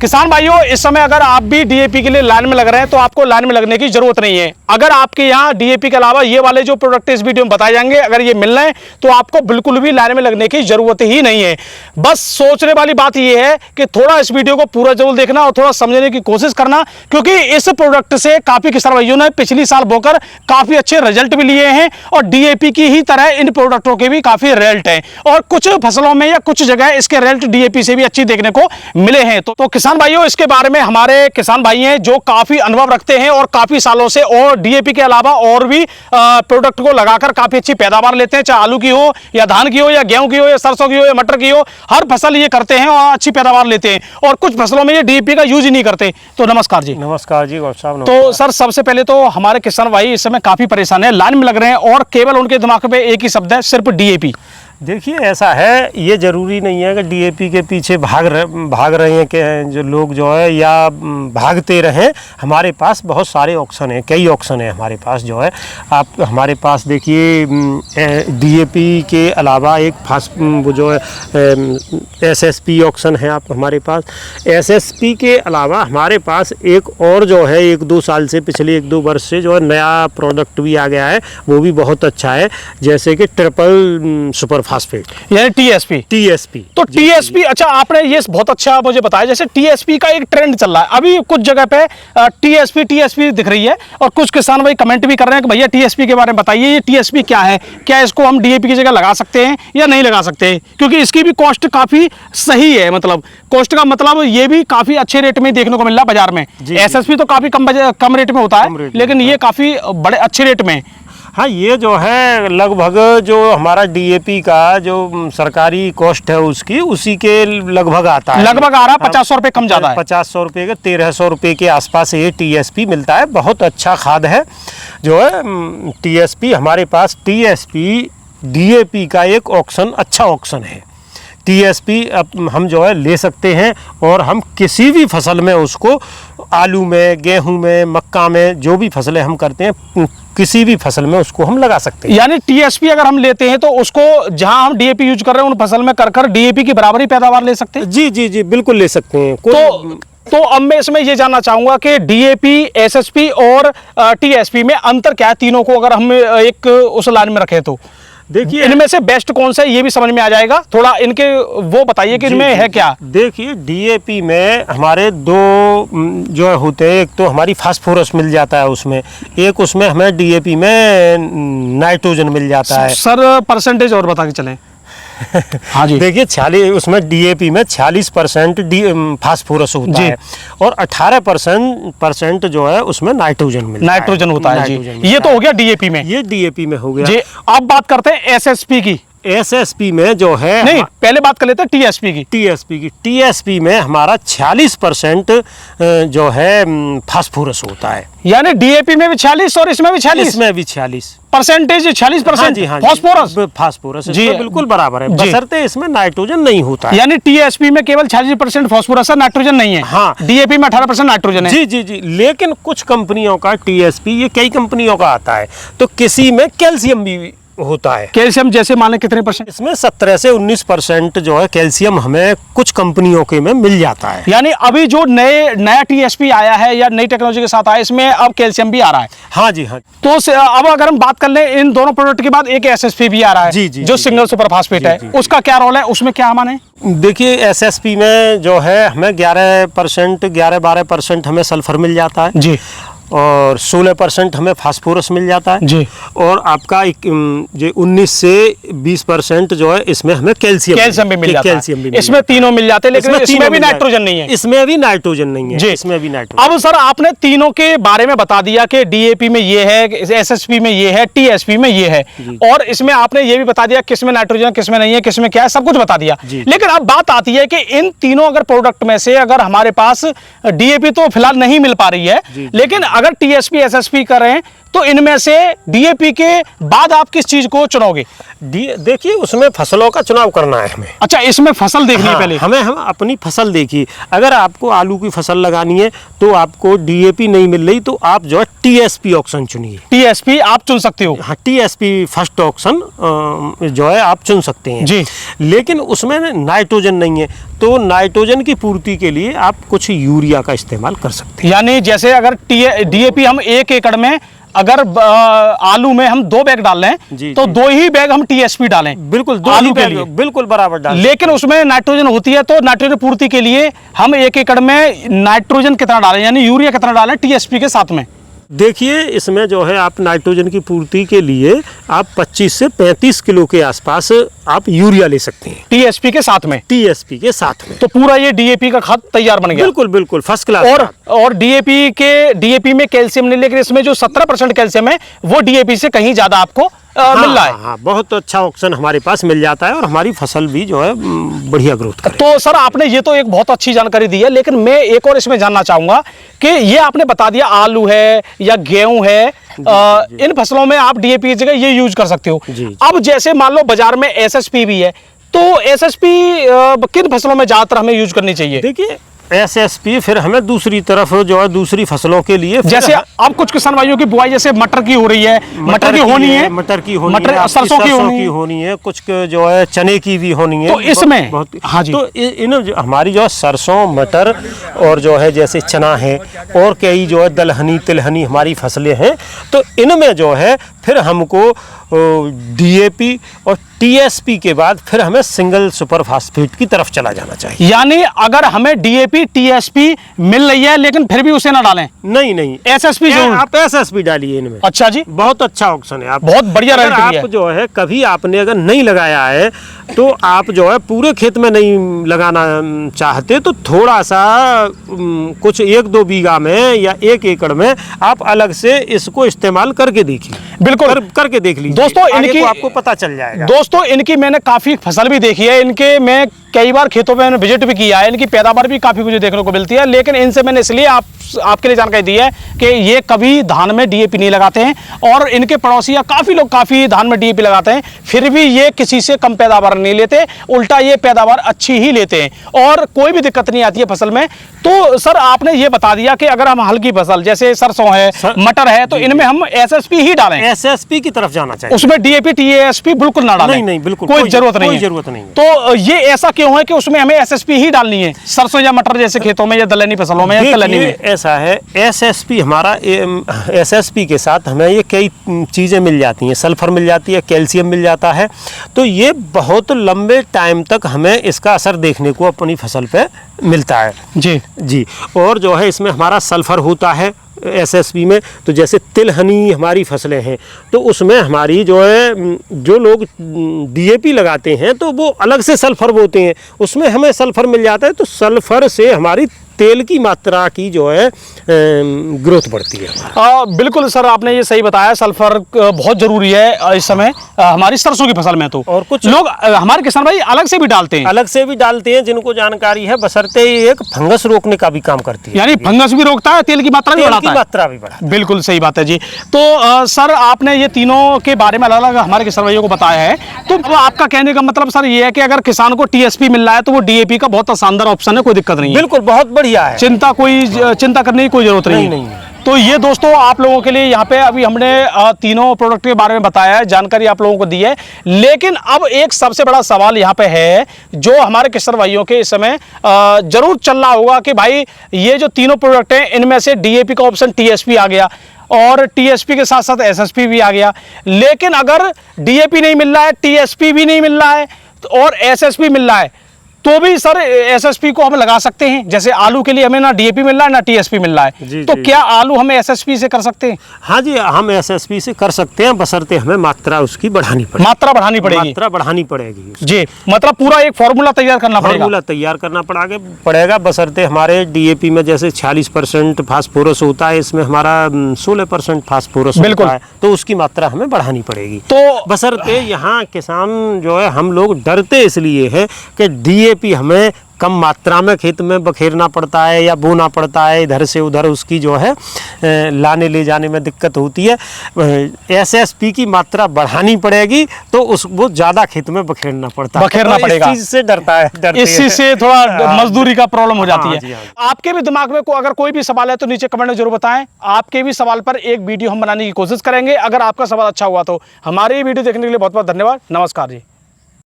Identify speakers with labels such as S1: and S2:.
S1: किसान भाइयों, इस समय अगर आप भी डीएपी के लिए लाइन में लग रहे हैं तो आपको लाइन में लगने की जरूरत नहीं है। अगर आपके यहाँ डीएपी के अलावा ये वाले जो प्रोडक्ट इस वीडियो में बताए जाएंगे अगर ये मिल रहे हैं तो आपको बिल्कुल भी लाइन में लगने की जरूरत ही नहीं है। बस सोचने वाली बात यह है कि थोड़ा इस वीडियो को पूरा जरूर देखना और थोड़ा समझने की कोशिश करना, क्योंकि इस प्रोडक्ट से काफी किसान भाइयों ने पिछली साल बोकर काफी अच्छे रिजल्ट भी लिए हैं और डीएपी की ही तरह इन प्रोडक्टों के भी काफी रिजल्ट हैं और कुछ फसलों में या कुछ जगह इसके रिजल्ट डीएपी से भी अच्छी देखने को मिले हैं। तो किसान भाइयों, इसके बारे में हमारे किसान भाई हैं जो काफी अनुभव रखते हैं और काफी सालों से और डीएपी के अलावा और भी प्रोडक्ट को लगाकर काफी अच्छी पैदावार लेते हैं, चाहे आलू की हो या धान की हो या गेहूं की हो या सरसों की हो या मटर की हो, हर फसल ये करते हैं और अच्छी पैदावार लेते हैं और कुछ फसलों में ये डीएपी का यूज ही नहीं करते। तो नमस्कार जी।
S2: नमस्कार जी गौरव साहब।
S1: तो सर, सबसे पहले तो हमारे किसान भाई इस समय काफी परेशान है, लाइन में लग रहे हैं और केवल उनके दिमाग में एक ही शब्द है, सिर्फ डीएपी।
S2: देखिए, ऐसा है, ये ज़रूरी नहीं है कि डीएपी के पीछे भाग रहे हैं कि जो लोग जो है या भागते रहें। हमारे पास बहुत सारे ऑप्शन हैं, कई ऑप्शन हैं हमारे पास जो है। आप हमारे पास देखिए, डीएपी के अलावा एक वो जो है एसएसपी ऑप्शन है आप हमारे पास। एसएसपी के अलावा हमारे पास एक और जो है 1-2 साल से, पिछले 1-2 वर्ष से जो है नया प्रोडक्ट भी आ गया है, वो भी बहुत अच्छा है, जैसे कि ट्रिपल सुपर फास्फेट
S1: यानी टीएसपी। तो टीएसपी, अच्छा आपने ये बहुत अच्छा मुझे बताया। जैसे टीएसपी का एक ट्रेंड चल रहा है अभी, कुछ जगह पे टीएसपी दिख रही है और कुछ किसान भाई कमेंट भी कर रहे हैं कि भैया टीएसपी के बारे में बताइए, ये टीएसपी क्या है, क्या इसको हम डीएपी की जगह लगा सकते हैं या नहीं लगा सकते, क्योंकि इसकी भी कॉस्ट काफी सही है। मतलब कॉस्ट का मतलब ये भी काफी अच्छे रेट में देखने को मिल रहा है बाजार में। एसएसपी तो काफी कम रेट में होता है, लेकिन ये काफी बड़े अच्छे रेट में।
S2: हाँ, ये जो है लगभग जो हमारा डीएपी का जो सरकारी कॉस्ट है उसकी उसी के लगभग आता है, लगभग
S1: आ रहा है 50-100 रुपये कम ज़्यादा है,
S2: 50-100 रुपये के 1300 रुपये के आसपास ये टीएसपी मिलता है। बहुत अच्छा खाद है जो है टीएसपी। हमारे पास टीएसपी डीएपी का एक ऑप्शन, अच्छा ऑप्शन है। टीएसपी हम जो है ले सकते हैं और हम किसी भी फसल में उसको, आलू में, गेहूं में, मक्का में, जो भी फसलें हम करते हैं किसी भी फसल में उसको हम लगा सकते हैं।
S1: यानी टीएसपी अगर हम लेते हैं तो उसको जहां हम डीएपी यूज कर रहे हैं उन फसल में कर डीएपी की बराबरी पैदावार ले सकते हैं।
S2: जी जी जी, बिल्कुल ले सकते हैं।
S1: तो अब मैं इसमें ये जानना चाहूंगा कि डीएपी, एसएसपी और टीएसपी में अंतर क्या है, तीनों को अगर हम एक उस लाइन में रखें तो देखिए इनमें से बेस्ट कौन सा है ये भी समझ में आ जाएगा। थोड़ा इनके वो बताइए कि इनमें है क्या।
S2: देखिए, डीएपी में हमारे 2 जो होते हैं, एक तो हमारी फास्फोरस मिल जाता है उसमें, एक उसमें हमें डीएपी में नाइट्रोजन मिल जाता है।
S1: सर परसेंटेज और बता के चलें।
S2: हाँ जी, देखिए 46 उसमें डीएपी में 46% फास्फोरस होता है और 18% जो है उसमें नाइट्रोजन
S1: होता है जी। ये तो हो गया डीएपी में,
S2: ये डीएपी में हो गया
S1: जी। अब बात करते हैं एसएसपी की।
S2: एसएसपी में जो है,
S1: नहीं पहले बात कर लेते हैं टीएसपी की। टीएसपी में हमारा 46% जो है फास्फोरस होता है। यानी डीएपी में भी 46 और इसमें भी 46?
S2: इसमें भी 46
S1: परसेंटेज 46%।
S2: हाँ, फास्फोरस
S1: जी
S2: बिल्कुल बराबर है, बशर्ते इसमें नाइट्रोजन नहीं होता है।
S1: यानी टीएसपी में केवल 46% फास्फोरस है, नाइट्रोजन नहीं है।
S2: हाँ,
S1: डीएपी में 18% नाइट्रोजन है।
S2: जी जी जी। लेकिन कुछ कंपनियों का टीएसपी, ये कई कंपनियों का आता है, तो किसी में कैल्शियम भी होता है।
S1: कैल्शियम जैसे माने कितने %?
S2: इसमें 17 से 19% जो है कैल्शियम हमें कुछ कंपनियों के में मिल जाता है।
S1: यानी अभी जो नया टीएसपी आया है या नई टेक्नोलॉजी के साथ आया, इसमें अब कैल्शियम भी आ रहा है।
S2: हाँ जी, हाँ।
S1: तो अब अगर हम बात कर लें इन दोनों प्रोडक्ट के बाद एक एसएसपी भी आ रहा है,
S2: जी जी,
S1: जो सिंगल सुपर फास्फेट है, उसका क्या रोल है, उसमें क्या माने?
S2: देखिए, एसएसपी में जो है हमें 11-12% हमें सल्फर मिल जाता है
S1: जी,
S2: और 16% हमें फास्फोरस मिल जाता है
S1: जी,
S2: और आपका 19 से 20% जो है इसमें हमें कैल्शियम भी मिल जाता है।
S1: इसमें तीनों मिल जाते हैं, लेकिन इसमें भी नाइट्रोजन नहीं है।
S2: इसमें भी नाइट्रोजन नहीं है, इसमें भी नाइट्रोजन।
S1: अब सर आपने तीनों के बारे में बता दिया कि डीएपी में ये है, एसएसपी में ये है, टीएसपी में ये है, और इसमें आपने ये भी बता दिया किसमें नाइट्रोजन, किसमें नहीं है, किसमें क्या है, सब कुछ बता दिया। लेकिन अब बात आती है कि इन तीनों अगर प्रोडक्ट में से अगर हमारे पास डीएपी तो फिलहाल नहीं मिल पा रही है, लेकिन अगर टीएसपी एसएसपी करें तो इनमें से डीएपी के बाद आप किस चीज को चुनोगे?
S2: देखिए, उसमें फसलों का चुनाव करना है हमें।
S1: अच्छा, इसमें फसल देखनी है पहले
S2: हम अपनी फसल देखिए। अगर आपको आलू की फसल लगानी है तो आपको डीएपी नहीं मिल रही तो आप जो है टीएसपी ऑप्शन चुनिए।
S1: टीएसपी आप चुन सकते हो।
S2: हाँ, टीएसपी फर्स्ट ऑप्शन जो है आप चुन सकते हैं
S1: जी।
S2: लेकिन उसमें नाइट्रोजन नहीं है, तो नाइट्रोजन की पूर्ति के लिए आप कुछ यूरिया का इस्तेमाल कर सकते हैं।
S1: यानी जैसे अगर डीएपी हम 1 एकड़ में अगर आलू में हम 2 बैग डाल लें
S2: जी,
S1: तो
S2: जी।
S1: 2 ही बैग हम टीएसपी डालें,
S2: बिल्कुल, दो
S1: आलू
S2: ही
S1: के
S2: बैग
S1: लिए।
S2: बिल्कुल बराबर डाल।
S1: लेकिन उसमें नाइट्रोजन होती है, तो नाइट्रोजन पूर्ति के लिए हम 1 एकड़ में नाइट्रोजन कितना डालें, यानी यूरिया कितना डालें टीएसपी के साथ में?
S2: देखिए, इसमें जो है आप नाइट्रोजन की पूर्ति के लिए आप 25 से 35 किलो के आसपास आप यूरिया ले सकते हैं
S1: टीएसपी के साथ में।
S2: टीएसपी के साथ में।
S1: तो पूरा ये डीएपी का खाद तैयार बन गया।
S2: बिल्कुल बिल्कुल फर्स्ट क्लास।
S1: और डीएपी में कैल्शियम नहीं, लेकिन इसमें जो 17% कैल्शियम है वो डीएपी से कहीं ज्यादा आपको मिल रहा है।
S2: हाँ, बहुत अच्छा ऑप्शन हमारे पास मिल जाता है और हमारी फसल भी जो है बढ़िया ग्रोथ करे।
S1: तो सर आपने ये तो एक बहुत अच्छी जानकारी दी है, लेकिन मैं एक और इसमें जानना चाहूंगा कि ये आपने बता दिया आलू है या गेहूं है, इन फसलों में आप डीएपी की जगह ये यूज कर सकते हो। अब जैसे मान लो बाजार में एसएसपी भी है, तो एसएसपी किन फसलों में ज्यादातर हमें यूज करनी चाहिए?
S2: देखिए, एसएसपी फिर हमें दूसरी तरफ जो है दूसरी फसलों के लिए,
S1: जैसे अब कुछ किसान भाइयों की बुआई जैसे मटर की हो रही है, मटर की होनी है, सरसों की
S2: होनी है, कुछ जो है चने की भी होनी है।
S1: तो इसमें हाँ जी,
S2: तो इन हमारी जो है सरसों, मटर और जो है जैसे चना है और कई जो है दलहनी तिलहनी हमारी फसलें हैं, तो इनमें जो है फिर हमको डीएपी और टीएसपी के बाद फिर हमें सिंगल सुपर फास्फेट की तरफ चला जाना चाहिए।
S1: यानी अगर हमें डीएपी टीएसपी मिल रही है लेकिन फिर भी उसे ना डालें?
S2: नहीं,
S1: एसएसपी जरूर।
S2: आप एसएसपी डालिए इनमें।
S1: अच्छा जी,
S2: बहुत अच्छा ऑप्शन है। आप
S1: बहुत बढ़िया
S2: अगर
S1: है।
S2: आप जो है कभी आपने अगर नहीं लगाया है तो आप जो है पूरे खेत में नहीं लगाना चाहते तो थोड़ा सा कुछ 1-2 बीघा में या 1 एकड़ में आप अलग से इसको इस्तेमाल करके देखिए।
S1: बिल्कुल
S2: करके देख लीजिए
S1: दोस्तों, इनकी
S2: आपको पता चल जाएगा।
S1: दोस्तों इनकी मैंने काफी फसल भी देखी है, इनके मैं कई बार खेतों में विजिट भी किया है, इनकी पैदावार भी काफी मुझे देखने को मिलती है। लेकिन इनसे मैंने इसलिए आपके लिए जानकारी दी है कि ये कभी धान में डीएपी नहीं लगाते हैं और इनके पड़ोसी या काफी लोग काफी धान में डीएपी लगाते हैं, फिर भी ये किसी से कम पैदावार नहीं लेते, उल्टा ये पैदावार अच्छी ही लेते हैं और कोई भी दिक्कत नहीं आती है फसल में। तो सर आपने ये बता दिया कि अगर हम हल्की फसल जैसे सरसों है, मटर है, तो इनमें हम एसएसपी ही डालें,
S2: एसएसपी की तरफ जाना चाहिए।
S1: उसमें डीएपी टीएसपी बिल्कुल ना डालें?
S2: नहीं, बिल्कुल
S1: कोई जरूरत नहीं। तो ये ऐसा क्यों है कि उसमें हमें एसएसपी ही डालनी है, सरसों या मटर जैसे खेतों में या दलहनी फसलों में या तिलहनी में?
S2: ऐसा है, एसएसपी हमारा एसएसपी के साथ हमें ये कई चीज़ें मिल जाती हैं, सल्फर मिल जाती है, कैल्शियम मिल जाता है, तो ये बहुत लंबे टाइम तक हमें इसका असर देखने को अपनी फसल पे मिलता है। जी। और जो है इसमें हमारा सल्फर होता है एसएसपी में। तो जैसे तिलहनी हमारी फसलें हैं तो उसमें हमारी जो है जो लोग डीएपी लगाते हैं तो वो अलग से सल्फर बोते हैं, उसमें हमें सल्फर मिल जाता है, तो सल्फर से हमारी तेल की मात्रा की जो है ग्रोथ बढ़ती है।
S1: बिल्कुल सर आपने ये सही बताया, सल्फर बहुत जरूरी है इस समय हमारी सरसों की फसल में। तो
S2: और कुछ
S1: लोग हमारे किसान भाई अलग से भी डालते हैं,
S2: जिनको जानकारी है, बशर्ते एक फंगस रोकने का भी काम करती है,
S1: यानी फंगस भी रोकता है, तेल की मात्रा भी बढ़ाता है। बिल्कुल सही बात है जी। तो सर आपने ये तीनों के बारे में अलग अलग हमारे किसान भाइयों को बताया है, तो आपका कहने का मतलब सर ये है कि अगर किसान को टीएसपी मिल रहा है तो वो डीएपी का बहुत शानदार ऑप्शन है, कोई दिक्कत नहीं है।
S2: बिल्कुल बहुत बढ़िया है,
S1: चिंता करने की कोई जरूरत नहीं। तो ये दोस्तों आप लोगों के लिए यहाँ पे अभी हमने तीनों प्रोडक्ट के बारे में बताया है, जानकारी आप लोगों को दी है। लेकिन अब एक सबसे बड़ा सवाल यहाँ पे है जो हमारे किसान भाइयों के इस समय जरूर चल रहा होगा कि भाई ये जो तीनों प्रोडक्ट हैं इनमें से डीएपी का ऑप्शन टीएसपी आ गया और टीएसपी के साथ साथ एसएसपी भी आ गया, लेकिन अगर डीएपी नहीं मिल रहा है, टीएसपी भी नहीं मिल रहा है और एसएसपी मिल रहा है, तो भी सर एसएसपी को हम लगा सकते हैं। जैसे आलू के लिए हमें ना डीएपी मिल रहा है ना टीएसपी मिल रहा है, तो क्या आलू हम एसएसपी से कर सकते हैं?
S2: हाँ जी, हम एसएसपी से कर सकते हैं, बशर्ते हमें मात्रा उसकी बढ़ानी पड़ेगी।
S1: मात्रा बढ़ानी
S2: पड़ेगी
S1: जी। मतलब पूरा एक फार्मूला तैयार करना
S2: पड़ेगा, बशर्ते हमारे डीएपी में जैसे 46% फास्फोरस होता है, इसमें हमारा 16% फास्फोरस होता है, तो उसकी मात्रा हमें बढ़ानी पड़ेगी। तो बशर्ते यहाँ किसान जो है हम लोग डरते इसलिए है कि डीएपी हमें कम मात्रा में खेत में बखेरना पड़ता है या बोना पड़ता है, इधर से उधर उसकी जो है लाने ले जाने में दिक्कत होती है। SSP की मात्रा बढ़ानी पड़ेगी तो वो ज़्यादा खेत में बखेरना पड़ता है,
S1: बखेरना पड़ेगा।
S2: इस चीज़ से डरते
S1: इस चीज से थोड़ा मजदूरी का प्रॉब्लम हो जाती
S2: हाँ
S1: है।
S2: जी, हाँ।
S1: आपके भी दिमाग में अगर कोई भी सवाल है तो नीचे कमेंट में जरूर बताएं। आपके भी सवाल पर एक वीडियो हम बनाने की कोशिश करेंगे। अगर आपका सवाल अच्छा हुआ तो हमारे वीडियो देखने के लिए बहुत बहुत धन्यवाद। नमस्कार जी।